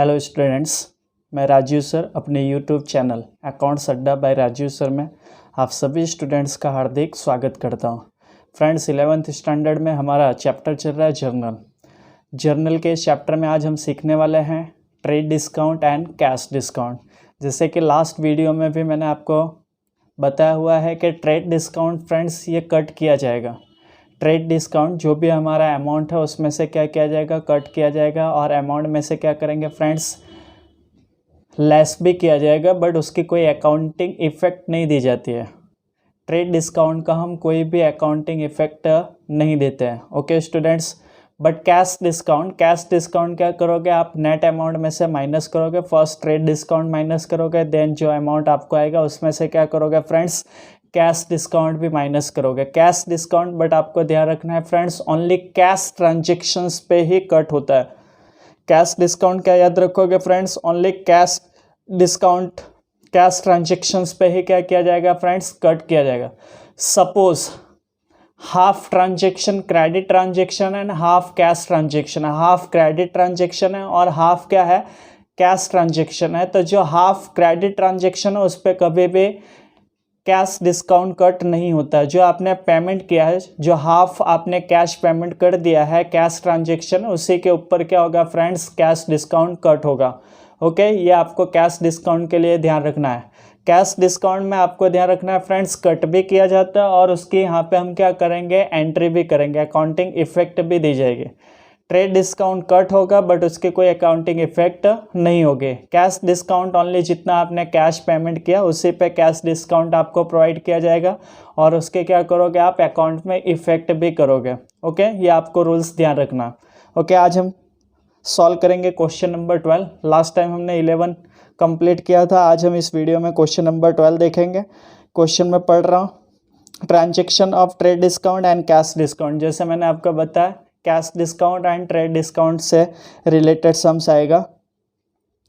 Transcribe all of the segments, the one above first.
Hello students, मैं Rajiv sir अपने YouTube channel accounts अड्डा बाय राजीव सर में आप सभी स्टूडेंट्स का हार्दिक स्वागत करता हूं। फ्रेंड्स, 11th स्टैंडर्ड में हमारा चैप्टर चल रहा है जर्नल के इस चैप्टर में आज हम सीखने वाले हैं trade discount and cash discount. जैसे कि लास्ट वीडियो में भी मैंने आपको बताया हुआ है कि ट्रेड डिस्काउंट फ्रेंड्स ये कट किया जाएगा। ट्रेड डिस्काउंट जो भी हमारा अमाउंट है उसमें से क्या किया जाएगा, कट किया जाएगा, और अमाउंट में से क्या करेंगे फ्रेंड्स, लेस भी किया जाएगा, बट उसकी कोई अकाउंटिंग इफ़ेक्ट नहीं दी जाती है। ट्रेड डिस्काउंट का हम कोई भी अकाउंटिंग इफ़ेक्ट नहीं देते हैं। Okay students, but cash discount क्या करोगे आप, नेट अमाउंट में से माइनस करोगे। फर्स्ट ट्रेड डिस्काउंट माइनस करोगे, देन जो अमाउंट आपको आएगा उसमें से क्या करोगे फ्रेंड्स, कैश डिस्काउंट भी माइनस करोगे। कैश डिस्काउंट, बट आपको ध्यान रखना है फ्रेंड्स, ओनली कैश ट्रांजेक्शन्स पे ही कट होता है। कैश डिस्काउंट क्या याद रखोगे friends, only cash discount cash transactions पे ही क्या किया जाएगा फ्रेंड्स, कट किया जाएगा। Suppose half transaction credit transaction and half cash transaction है, हाफ क्रेडिट ट्रांजेक्शन है और हाफ क्या है, कैश ट्रांजेक्शन है। तो जो हाफ क्रेडिट ट्रांजेक्शन है उस पर कभी भी कैश डिस्काउंट कट नहीं होता है। जो आपने पेमेंट किया है, जो हाफ आपने कैश पेमेंट कर दिया है कैश ट्रांजेक्शन, उसी के ऊपर क्या होगा फ्रेंड्स, कैश डिस्काउंट कट होगा। ओके, ये आपको कैश डिस्काउंट के लिए ध्यान रखना है। कैश डिस्काउंट में आपको ध्यान रखना है फ्रेंड्स, कट भी किया जाता है और उसकी यहाँ पे हम क्या करेंगे, एंट्री भी करेंगे, अकाउंटिंग इफेक्ट भी दी जाएगी। ट्रेड डिस्काउंट कट होगा बट उसके कोई अकाउंटिंग इफेक्ट नहीं होगी। कैश डिस्काउंट ओनली जितना आपने कैश पेमेंट किया उसी पे कैश डिस्काउंट आपको प्रोवाइड किया जाएगा और उसके क्या करोगे आप, अकाउंट में इफेक्ट भी करोगे। ओके, ये आपको रूल्स ध्यान रखना। ओके, आज हम सॉल्व करेंगे क्वेश्चन नंबर 12। लास्ट टाइम हमने 11 कंप्लीट किया था। आज हम इस वीडियो में क्वेश्चन नंबर 12 देखेंगे। क्वेश्चन में पढ़ रहा हूँ, transaction of trade discount and cash discount. जैसे मैंने आपको बताया, cash discount and trade discount से रिलेटेड सम्स आएगा।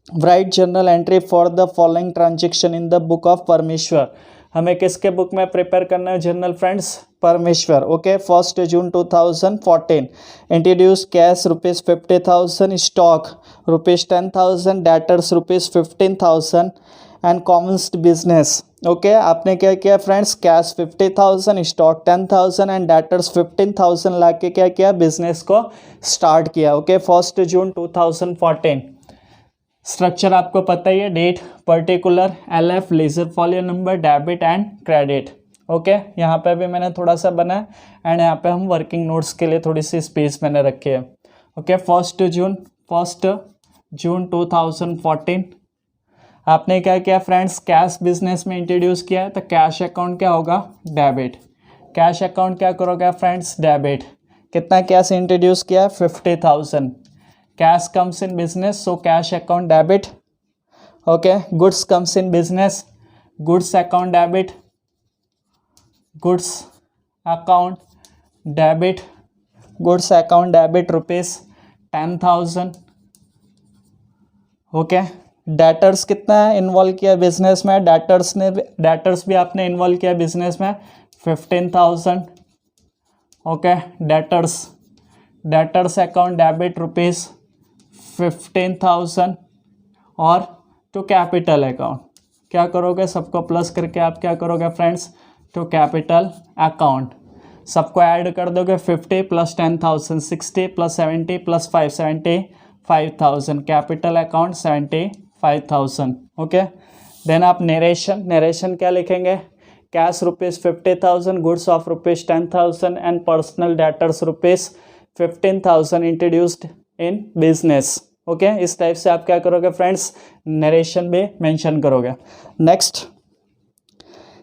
Right journal entry for the following transaction in the book of परमेश्वर। हमें किसके बुक में प्रिपेयर करना है जर्नल फ्रेंड्स, परमेश्वर। Okay, 1 June 2014 introduce cash ₹50,000, stock ₹10,000, debtors ₹15,000 and Commons business. Okay, आपने क्या किया friends, cash 50,000, stock 10,000 and debtors 15,000 ला के क्या किया, बिजनेस को स्टार्ट किया। ओके, 1 जून 2014। स्ट्रक्चर आपको पता ही है, date, particular, LF, ledger folio number, debit and credit. Okay, यहाँ पे भी मैंने थोड़ा सा बनाया एंड यहाँ पे हम वर्किंग नोट्स के लिए थोड़ी सी स्पेस मैंने रखी है। ओके, 1 जून 2014 आपने क्या किया फ्रेंड्स, कैश बिजनेस में इंट्रोड्यूस किया है, तो कैश अकाउंट क्या होगा, डेबिट। कैश अकाउंट क्या करोगे फ्रेंड्स, डेबिट। कितना कैश इंट्रोड्यूस किया, 50,000। Cash comes in business, so cash account debit. Okay, goods comes in business, goods account debit, goods account debit, goods account debit ₹10,000। Okay, debtors कितना है involve किया business में, debtors भी आपने involve किया business में, 15,000। Okay, debtors account debit ₹15,000। और to capital account क्या करोगे, सबको प्लस करके आप क्या करोगे फ्रेंड्स, टू कैपिटल अकाउंट सबको ऐड कर दोगे, 50 + 10,000 60 + 70 + 5 75,000, कैपिटल अकाउंट 75,000। ओके, देन आप नरेशन क्या लिखेंगे, cash ₹50,000, goods of ₹10,000 and personal debtors ₹15,000 introduced in business. Okay, इस टाइप से आप क्या करोगे फ्रेंड्स, नरेशन भी मेंशन करोगे। नेक्स्ट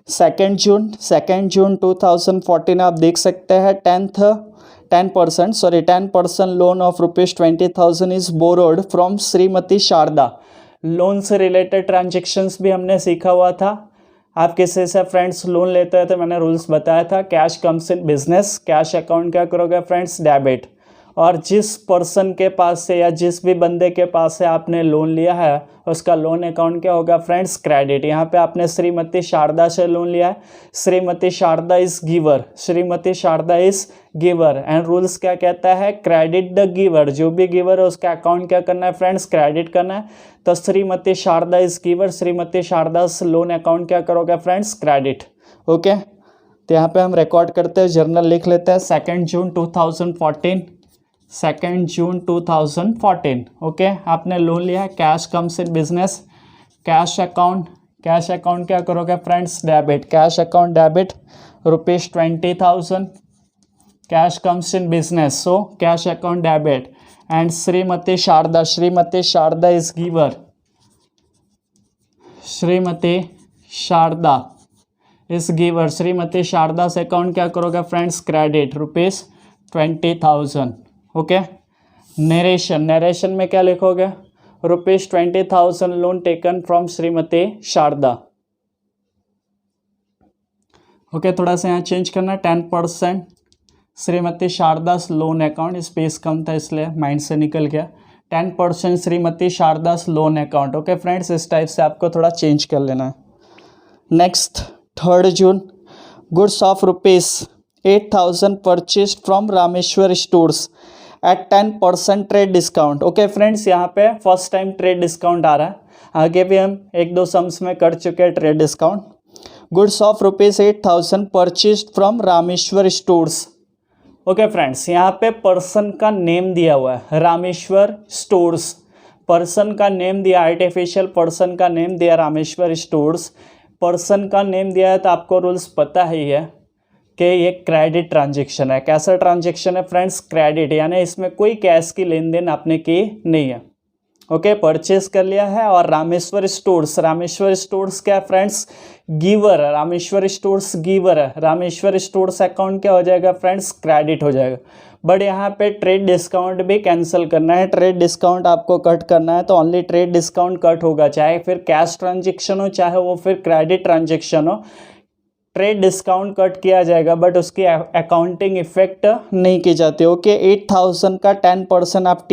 2 जून 2014 आप देख सकते हैं, 10% loan of ₹20,000 is borrowed from Shrimati Sharda. Loan से रिलेटेड ट्रांजेक्शन्स भी हमने सीखा हुआ था। आप किसी से फ्रेंड्स लोन लेते हैं तो मैंने रूल्स बताया था, cash comes in business, cash account क्या करोगे फ्रेंड्स, डेबिट। और जिस पर्सन के पास से या जिस भी बंदे के पास से आपने लोन लिया है उसका लोन अकाउंट क्या होगा फ्रेंड्स, क्रेडिट। यहाँ पे आपने श्रीमती शारदा से लोन लिया है, Shrimati Sharda is giver, Shrimati Sharda is giver and rules क्या कहता है, क्रेडिट द गिवर, जो भी गिवर है उसका अकाउंट क्या करना है फ्रेंड्स, क्रेडिट करना है। तो Shrimati Sharda is giver, Shrimati Sharda loan account क्या करोगे फ्रेंड्स, क्रेडिट। ओके, तो यहाँ पे हम रिकॉर्ड करते हैं, जर्नल लिख लेते हैं 2 जून 2014, 2 जून 2014। ओके, आपने लोन लिया है, cash comes in business, cash account क्या करोगे friends, debit, cash account debit ₹20,000, cash comes in business, so cash account debit. And Shrimati Sharda is giver, Shrimati Sharda is giver, Shrimati Sharda से अकाउंट क्या करोगे फ्रेंड्स, क्रेडिट ₹20,000। ओके, नरेशन में क्या लिखोगे, ₹20,000 loan taken from Shrimati Sharda. Okay, थोड़ा सा यहाँ चेंज करना, 10% Shrimati Sharda's loan account, space कम था इसलिए माइंड से निकल गया, 10% Shrimati Sharda's loan account. Okay friends, इस टाइप से आपको थोड़ा चेंज कर लेना है। Next 3 June, goods of ₹8,000 purchase from Rameshwar stores at 10% trade discount. Okay friends, यहाँ पे फर्स्ट टाइम ट्रेड डिस्काउंट आ रहा है, आगे भी हम 1-2 सम्स में कर चुके हैं trade discount. Goods of ₹8,000 purchase from Rameshwar stores. Okay friends, यहाँ पे पर्सन का नेम दिया हुआ है, रामेश्वर स्टोर्स, पर्सन का नेम दिया, आर्टिफिशियल पर्सन का नेम दिया रामेश्वर स्टोर्स, पर्सन का नेम दिया है तो आपको रूल्स पता ही है कि ये क्रेडिट ट्रांजेक्शन है। कैसा ट्रांजेक्शन है फ्रेंड्स, क्रेडिट, यानी इसमें कोई कैश की लेन देन आपने की नहीं है। ओके, परचेस कर लिया है। और रामेश्वर स्टोर्स क्या है फ्रेंड्स, गिवर है, रामेश्वर स्टोर्स गिवर है, रामेश्वर स्टोर्स अकाउंट क्या हो जाएगा फ्रेंड्स, क्रेडिट हो जाएगा। बट यहाँ पे ट्रेड डिस्काउंट भी कैंसिल करना है, ट्रेड डिस्काउंट आपको कट करना है, तो ओनली ट्रेड डिस्काउंट कट होगा, चाहे फिर कैश ट्रांजेक्शन हो चाहे वो फिर क्रेडिट ट्रांजेक्शन हो, ट्रेड डिस्काउंट कट किया जाएगा बट उसकी अकाउंटिंग इफेक्ट नहीं की जाती। ओके, 8,000 का 10% आप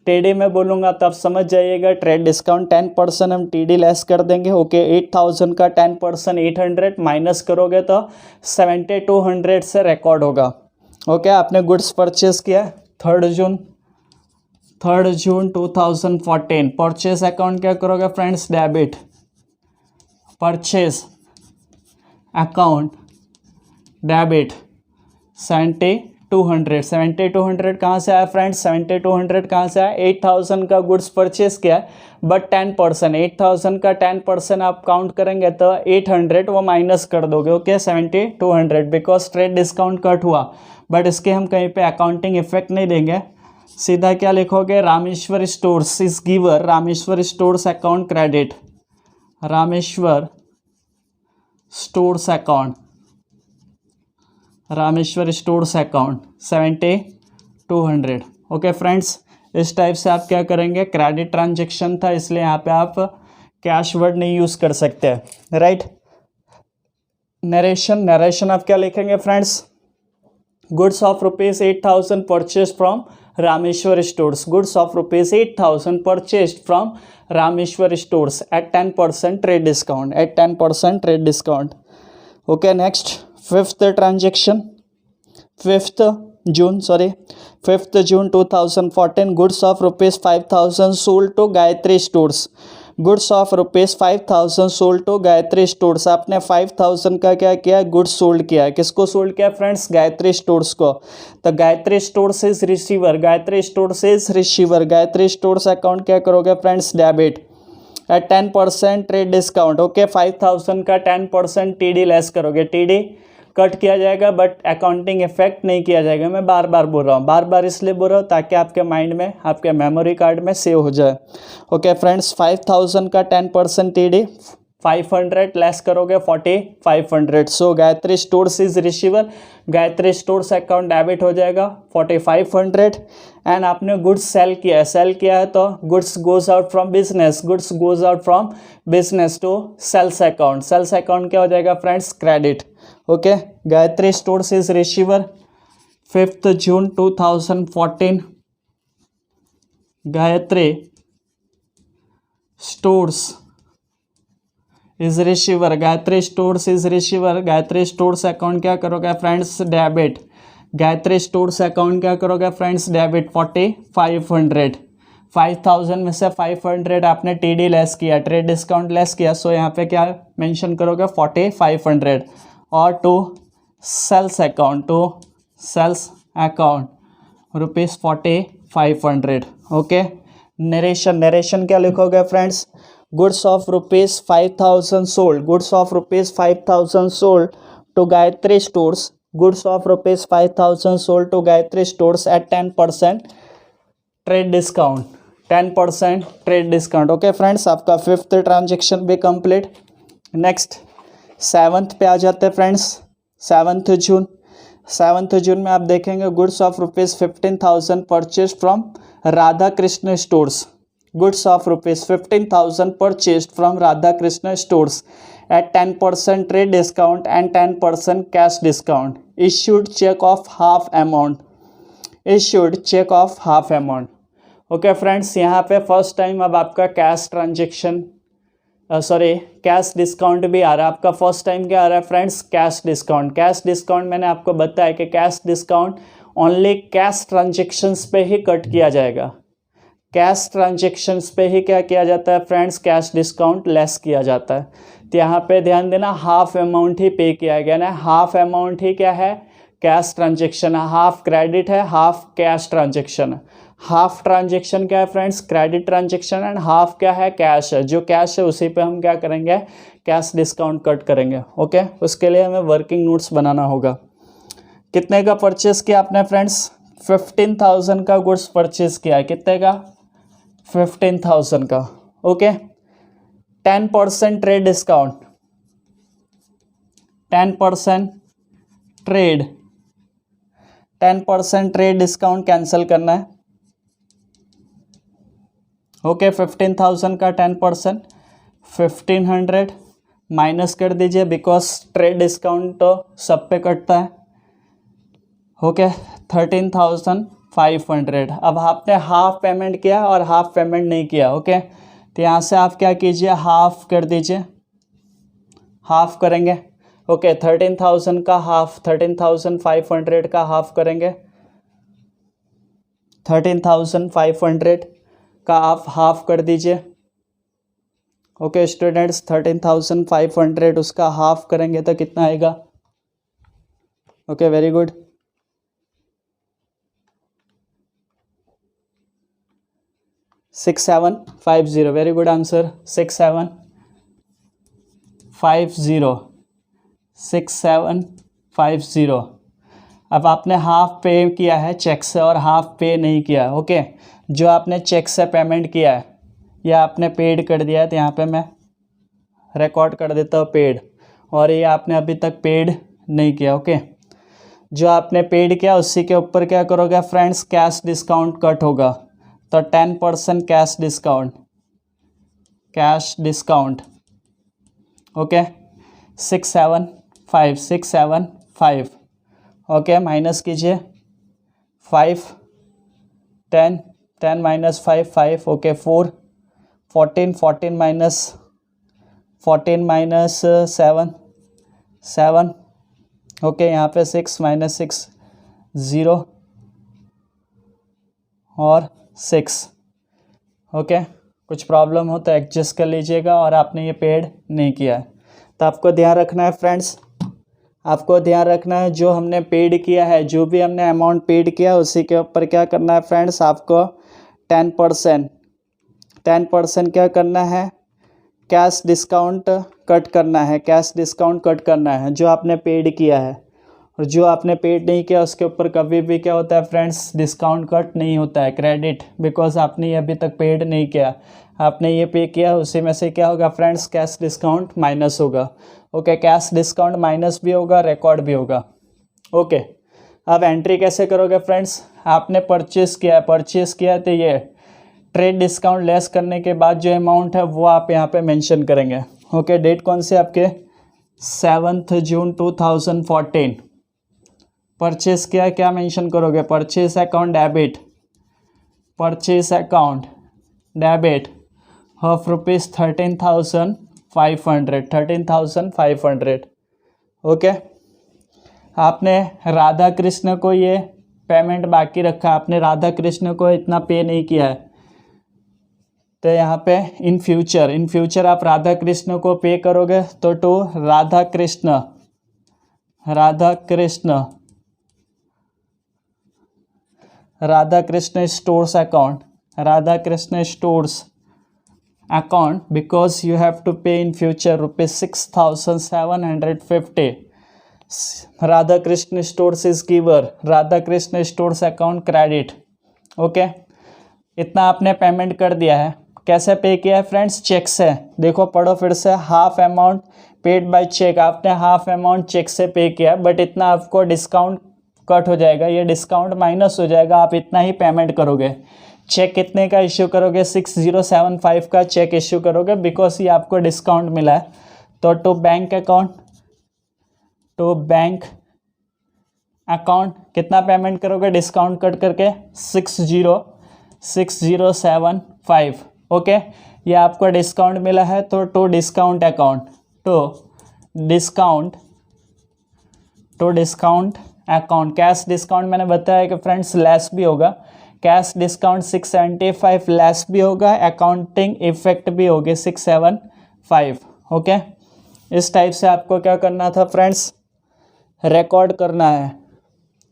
टीडी में बोलूँगा तो आप समझ जाइएगा, ट्रेड डिस्काउंट 10% हम टीडी लेस कर देंगे। ओके, 8,000 का 10% 800 माइनस करोगे तो 7,200 से रिकॉर्ड होगा। ओके, आपने गुड्स परचेज किया 3 जून 2014, परचेज अकाउंट क्या करोगे friends, debit, purchase account debit 7,200 कहाँ से आया फ्रेंड्स, 7,200 कहाँ से आया, 8,000 का गुड्स परचेज किया बट 10%, 8,000 का 10% आप काउंट करेंगे तो 800 वो माइनस कर दोगे। Okay, 7,200 because trade discount cut हुआ बट इसके हम कहीं पे अकाउंटिंग इफेक्ट नहीं देंगे, सीधा क्या लिखोगे, Rameshwar stores is giver, Rameshwar stores account credit, Rameshwar stores account, Rameshwar stores account 7,200। Okay friends, इस टाइप से आप क्या करेंगे, क्रेडिट ट्रांजेक्शन था इसलिए यहाँ पे आप कैश वर्ड नहीं यूज़ कर सकते, राइट। नरेशन आप क्या लिखेंगे friends, goods of ₹8,000 purchase from Rameshwar stores, goods of ₹8,000 purchase from Rameshwar stores at 10% trade discount, at 10% trade discount. Okay, next 5th transaction, 5th June 2014, goods of ₹5,000 sold to Gayatri stores, goods of ₹5,000 sold to Gayatri stores. आपने 5,000 का क्या किया, goods sold किया, किसको sold किया friends, Gayatri stores को। तो Gayatri stores is receiver, Gayatri stores is receiver, Gayatri stores account क्या करोगे friends, debit at 10% trade discount. Okay, 5,000 का 10% टीडी लेस करोगे, टीडी कट किया जाएगा बट अकाउंटिंग इफेक्ट नहीं किया जाएगा। मैं बार बार बोल रहा हूँ, बार बार इसलिए बोल रहा हूँ ताकि आपके माइंड में, आपके मेमोरी कार्ड में सेव हो जाए। ओके फ्रेंड्स, 5,000 का 10% टीडी, 500 लेस करोगे 4,500, so Gayatri stores is receiver, Gayatri stores account debit हो जाएगा 4,500। एंड आपने गुड्स सेल किया है तो goods goes out from business, goods goes out from business to sales account, sales account क्या हो जाएगा friends, credit. Okay, Gayatri stores is receiver, 5th June 2014, Gayatri stores is receiver, Gayatri stores is receiver, Gayatri stores account क्या करोगे friends, debit, Gayatri stores account क्या करोगे friends, debit 4500, 5000 में से 500 आपने टीडी लेस किया, ट्रेड डिस्काउंट लेस किया, सो यहाँ पे क्या मेंशन करोगे 4500, और to sales account rupees 4500, okay. Narration क्या लिखोगे friends, goods of rupees 5000 sold, goods of rupees 5000 sold to Gayatri stores, goods of rupees 5000 sold to Gayatri stores at 10% trade discount, 10% trade discount, okay friends. आपका 5th transaction भी complete. Next 7th पे आ जाते हैं friends, 7th जून में आप देखेंगे goods of rupees 15,000 purchase from Radha Krishna stores, goods of rupees 15,000 purchase from Radha Krishna stores at 10% trade discount and 10% cash discount, issued check of half amount, okay friends. यहाँ पे first time अब आपका कैश ट्रांजेक्शन कैश डिस्काउंट भी आ रहा है। आपका first time क्या आ रहा है फ्रेंड्स, कैश डिस्काउंट मैंने आपको बताया कि cash discount only cash transactions पे ही कट किया जाएगा, कैश ट्रांजेक्शन्स पे ही क्या किया जाता है फ्रेंड्स, कैश डिस्काउंट लेस किया जाता है। तो यहाँ पे ध्यान देना हाफ अमाउंट ही पे किया गया ना, हाफ अमाउंट ही क्या है, कैश ट्रांजेक्शन है, हाफ क्रेडिट है, हाफ कैश ट्रांजेक्शन है। हाफ ट्रांजेक्शन क्या है friends, credit transaction, and half क्या है, कैश है। जो कैश है उसी पे हम क्या करेंगे, कैश डिस्काउंट कट करेंगे, ओके। उसके लिए हमें वर्किंग नोट्स बनाना होगा। कितने का परचेस किया आपने फ्रेंड्स, 15,000 का गुड्स परचेस किया है, कितने का, 15,000 का, okay. 10% trade discount, 10% trade discount cancel करना है, ओके। 15,000 का 10% 1500 माइनस कर दीजिए, बिकॉज ट्रेड डिस्काउंट तो सब पे कटता है, ओके। 13,500। अब आपने हाफ पेमेंट किया और हाफ पेमेंट नहीं किया, ओके। तो यहाँ से आप क्या कीजिए, हाफ कर दीजिए, हाफ करेंगे, ओके। 13,000 का हाफ, 13,500 का हाफ करेंगे, 13,500 का आप हाफ कर दीजिए, ओके स्टूडेंट्स। 13,500 उसका हाफ करेंगे तो कितना आएगा, okay very good. 6750, very good answer, 6750। अब आपने हाफ पे किया है चेक से और हाफ पे नहीं किया, ओके। जो आपने चेक से पेमेंट किया है या आपने पेड कर दिया है, तो यहाँ पे मैं रिकॉर्ड कर देता हूँ पेड, और ये आपने अभी तक पेड नहीं किया, ओके। जो आपने पेड किया उसी के ऊपर क्या करोगे फ्रेंड्स, कैश डिस्काउंट कट होगा, तो 10% cash discount, okay. 675, okay. Minus कीजिए 5, 10 माइनस 5, ओके। 4, 14 minus 7, okay. यहाँ पे 6 माइनस 6 0 और 6, ओके। कुछ प्रॉब्लम हो तो एडजस्ट कर लीजिएगा, और आपने ये पेड नहीं किया है तो आपको ध्यान रखना है फ्रेंड्स, आपको ध्यान रखना है जो हमने पेड किया है, जो भी हमने अमाउंट पेड किया उसी के ऊपर क्या करना है फ्रेंड्स, आपको 10% क्या करना है, कैश डिस्काउंट कट करना है, कैश डिस्काउंट कट करना है जो आपने पेड किया है। और जो आपने पेड नहीं किया उसके ऊपर कभी भी क्या होता है फ्रेंड्स, डिस्काउंट कट नहीं होता है, क्रेडिट, बिकॉज आपने ये अभी तक पेड नहीं किया, आपने ये पे किया, उसी में से क्या होगा फ्रेंड्स, कैश डिस्काउंट माइनस होगा, ओके। कैश डिस्काउंट माइनस भी होगा, रिकॉर्ड भी होगा, ओके। अब एंट्री कैसे करोगे फ्रेंड्स, आपने परचेस किया तो ये ट्रेड डिस्काउंट लेस करने के बाद जो अमाउंट है वो आप यहाँ पे मेंशन करेंगे, ओके। डेट कौन से आपके 7th June 2014, परचेस किया, क्या मेंशन करोगे? Purchase account debit, purchase account debit of rupees 13,500। Okay, आपने राधा कृष्ण को ये पेमेंट बाकी रखा, आपने राधा कृष्ण को इतना पे नहीं किया है, तो यहाँ पे इन फ्यूचर आप राधा कृष्ण को पे करोगे तो to Radha Krishna stores account because you have to pay in future ₹6,750। Radha Krishna stores is giver, Radha Krishna stores account credit. Okay, इतना आपने पेमेंट कर दिया है। कैसे पे किया है फ्रेंड्स? चेक से। देखो पढ़ो फिर से, half amount paid by cheque, आपने हाफ अमाउंट चेक से पे किया, बट इतना आपको डिस्काउंट कट हो जाएगा, ये डिस्काउंट माइनस हो जाएगा, आप इतना ही पेमेंट करोगे। चेक कितने का इश्यू करोगे? 6075 का चेक इश्यू करोगे, बिकॉज ये आपको डिस्काउंट मिला है। तो टू बैंक अकाउंट कितना पेमेंट करोगे डिस्काउंट कट करके? 6075। ओके, ये आपको डिस्काउंट मिला है, तो to discount account cash discount मैंने बताया कि फ्रेंड्स लेस भी होगा, कैश डिस्काउंट 675 लेस भी होगा, अकाउंटिंग इफेक्ट भी होगी 675। ओके, इस टाइप से आपको क्या करना था फ्रेंड्स? रिकॉर्ड करना है।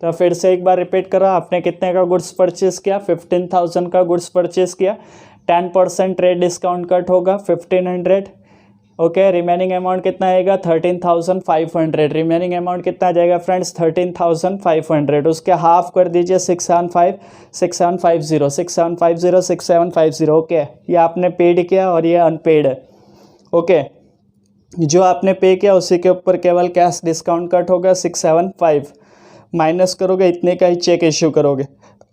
तो फिर से एक बार रिपीट करो, आपने कितने का गुड्स परचेस किया? 15,000 का गुड्स परचेस किया, 10% ट्रेड डिस्काउंट कट होगा 1500। ओके, रिमेनिंग अमाउंट कितना आएगा? 13,500। रिमेनिंग अमाउंट कितना आ जाएगा फ्रेंड्स? 13,500। उसके हाफ कर दीजिए 6,750। ओके, ये आपने पेड किया और ये अनपेड है। ओके, जो आपने पे किया उसी के ऊपर केवल कैश डिस्काउंट कट होगा 675, माइनस करोगे, इतने का ही चेक इश्यू करोगे।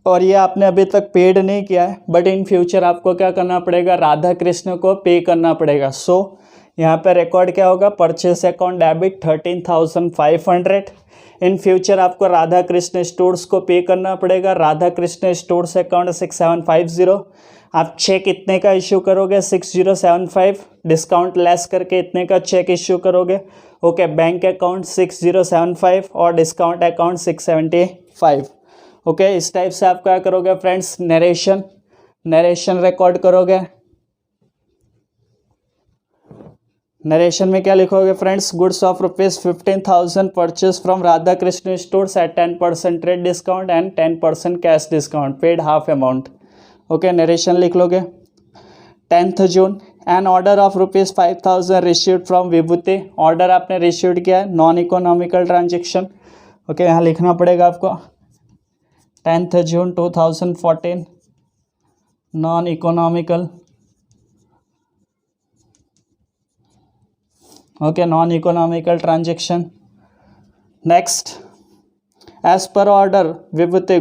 और ये आपने अभी तक पेड नहीं किया है, बट इन फ्यूचर आपको क्या करना पड़ेगा? राधा कृष्ण को पे करना पड़ेगा। सो यहाँ पे रिकॉर्ड क्या होगा? Purchase account debit 13,500। In future आपको राधा कृष्ण स्टोर्स को पे करना पड़ेगा, राधा कृष्ण स्टोर्स अकाउंट 6750। आप चेक इतने का इश्यू करोगे? 6075, डिस्काउंट लेस करके इतने का चेक इश्यू करोगे। ओके, बैंक अकाउंट 6075 और डिस्काउंट अकाउंट 675। ओके, इस टाइप से आप क्या करोगे फ्रेंड्स? नरेशन रिकॉर्ड करोगे। नरेशन में क्या लिखोगे friends? Goods of ₹15,000 purchase from Radha Krishna stores at 10% trade discount and 10% cash discount, paid half amount. Okay, narration लिख लोगे। 10th June, an order of ₹5,000 received from Vibhuti. Order आपने रिसीव्ड किया है, नॉन इकोनॉमिकल ट्रांजेक्शन। ओके, यहाँ लिखना पड़ेगा आपको 10th June 2014, non economical. Okay, non economical transaction. Next, as per order Vibhuti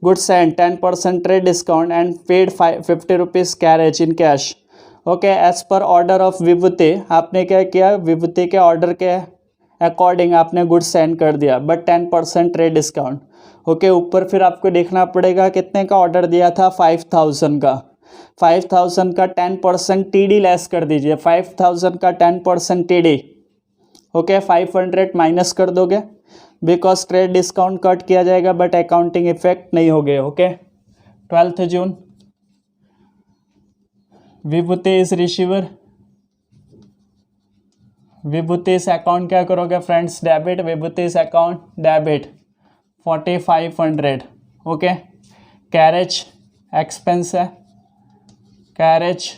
goods and 10% trade discount and paid ₹50 carriage in cash. Okay, as per order of Vibhuti, आपने क्या किया? विभूति के ऑर्डर के according आपने गुड्स सेंड कर दिया, बट 10% ट्रेड डिस्काउंट। ओके, ऊपर फिर आपको देखना पड़ेगा कितने का ऑर्डर दिया था? 5,000 का। 5,000 का 10% TD लेस कर दीजिए, 5,000 का 10% TD। ओके, 500 माइनस कर दोगे, बिकॉज ट्रेड डिस्काउंट कट किया जाएगा, बट अकाउंटिंग इफेक्ट नहीं होगे। Okay, 12th June, Vibhuti is receiver. Vibhuti इस अकाउंट क्या करोगे फ्रेंड्स? डेबिट। विभूति इस account debit 4,500। Okay, carriage expense है, कैरेज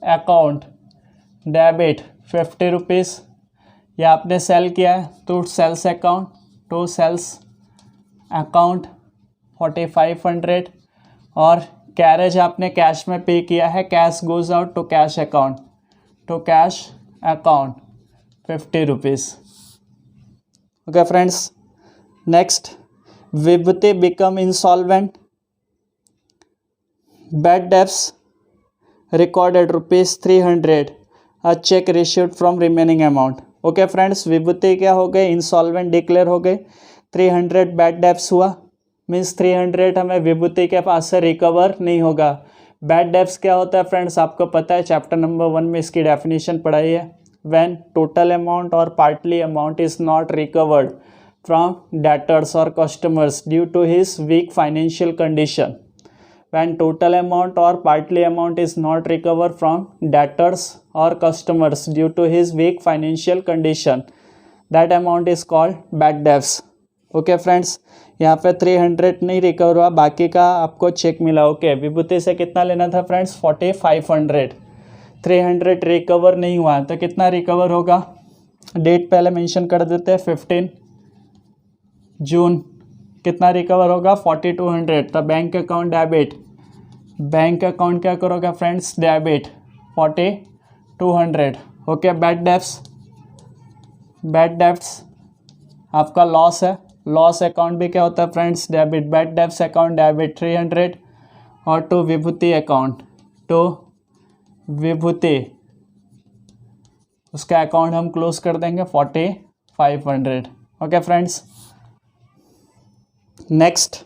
अकाउंट डेबिट ₹50। या आपने सेल किया है तो sales account, to sales account 4,500। और कैरेज आपने कैश में पे किया है, cash goes out to cash account, ₹50। Okay friends, next, Vibhuti become insolvent, bad debts recorded ₹300, a cheque received from remaining amount. Okay friends, Vibhuti क्या हो गए? इंसॉल्वेंट डिक्लेयर हो गए, 300 बैड डेब्ट्स हुआ, मीन्स 300 हमें विभूति के पास से रिकवर नहीं होगा। बैड डेब्ट्स क्या होता है फ्रेंड्स, आपको पता है, चैप्टर नंबर 1 में इसकी डेफिनेशन पढ़ाई है। व्हेन टोटल अमाउंट और partly amount is not recovered from debtors और customers due to his weak financial condition. When total amount or partly amount is not recovered from debtors or customers due to his weak financial condition, that amount is called bad debts. Okay friends, यहाँ पे 300 नहीं recover हुआ, बाकी का आपको check मिला। Okay, विभूति से कितना लेना था फ्रेंड्स, 4500। 300 रिकवर नहीं हुआ तो कितना रिकवर होगा, डेट पहले मेंशन कर देते हैं, 15 जून। कितना रिकवर होगा, 4200। तो bank account debit, bank account क्या करोगे friends, debit 4200। Okay, bad debts, bad debts आपका लॉस है, लॉस अकाउंट भी क्या होता है friends, debit. Bad debts account debit 300 और टू विभूति अकाउंट, टू विभूति उसका अकाउंट हम क्लोज कर देंगे 4500। ओके फ्रेंड्स, नेक्स्ट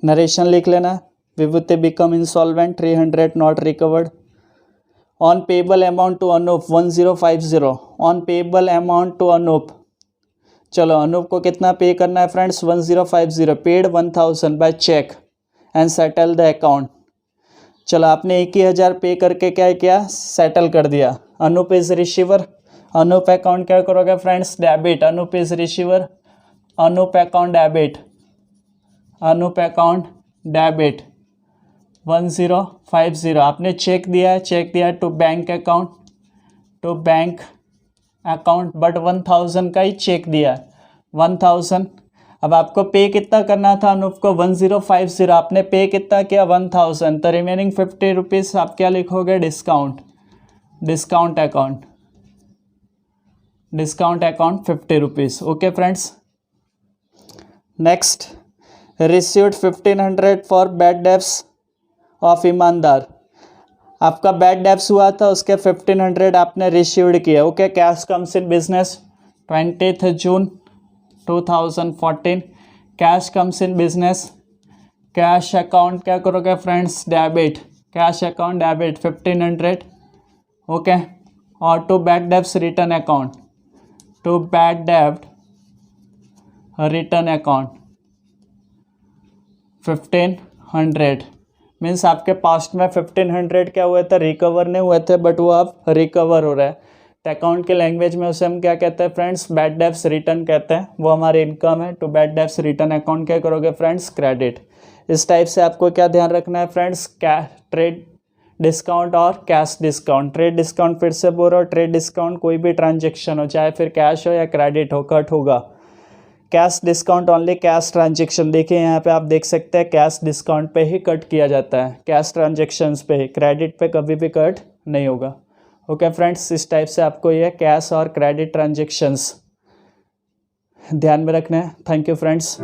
नरेशन लिख लेना। Vibhuti become insolvent, 300 not recovered. On payable amount to Anup 1050। On payable amount to Anup, चलो अनूप को कितना पे करना है friends, 1050। Paid 1000 by cheque and settle the account. चलो आपने 21,000 पे करके क्या किया, सेटल कर दिया। Anoop is receiver, Anoop account क्या करोगे friends, debit. Anoop is receiver, Anoop account debit, Anoop account debit 1050। आपने चेक दिया है, चेक दिया to bank account, to bank account, but 1000 का ही चेक दिया है, 1000। अब आपको पे कितना करना था अनूप को, 1050। आपने पे कितना किया, 1000। तो रिमेनिंग 50 रुपीज़ आप क्या लिखोगे, discount, discount account, discount account 50 rupees. Okay friends, next received 1500 for bad debts of ईमानदार। आपका बैड डेब्ट्स हुआ था, उसके 1500 आपने रिसीव्ड किया। Okay, cash comes in business 20 June 2014। Cash comes in business, cash account क्या करोगे friends, debit, cash account debit 1500। Okay, और to bad debts return account, to bad डेब्ट रिटर्न अकाउंट 1500। मीन्स आपके पास्ट में 1500 क्या हुए थे, रिकवर नहीं हुए थे, बट वो अब रिकवर हो रहा है। तो अकाउंट के लैंग्वेज में उसे हम क्या कहते हैं फ्रेंड्स, बैड डेब्ट्स रिटर्न कहते हैं। वो हमारी इनकम है। To bad debts return account क्या करोगे फ्रेंड्स, क्रेडिट। इस टाइप से आपको क्या ध्यान रखना है फ्रेंड्स, ट्रेड डिस्काउंट और कैश डिस्काउंट। ट्रेड डिस्काउंट फिर से बोल रहा हूँ, ट्रेड डिस्काउंट कोई भी ट्रांजेक्शन हो, चाहे फिर कैश हो या क्रेडिट हो, कट होगा। Cash discount only cash transaction, देखिए यहाँ पे आप देख सकते हैं कैश डिस्काउंट पे ही कट किया जाता है, कैश ट्रांजेक्शन्स पे ही, क्रेडिट पे कभी भी कट नहीं होगा। ओके फ्रेंड्स, इस टाइप से आपको ये कैश और क्रेडिट ट्रांजेक्शन्स ध्यान में रखना है। Thank you friends.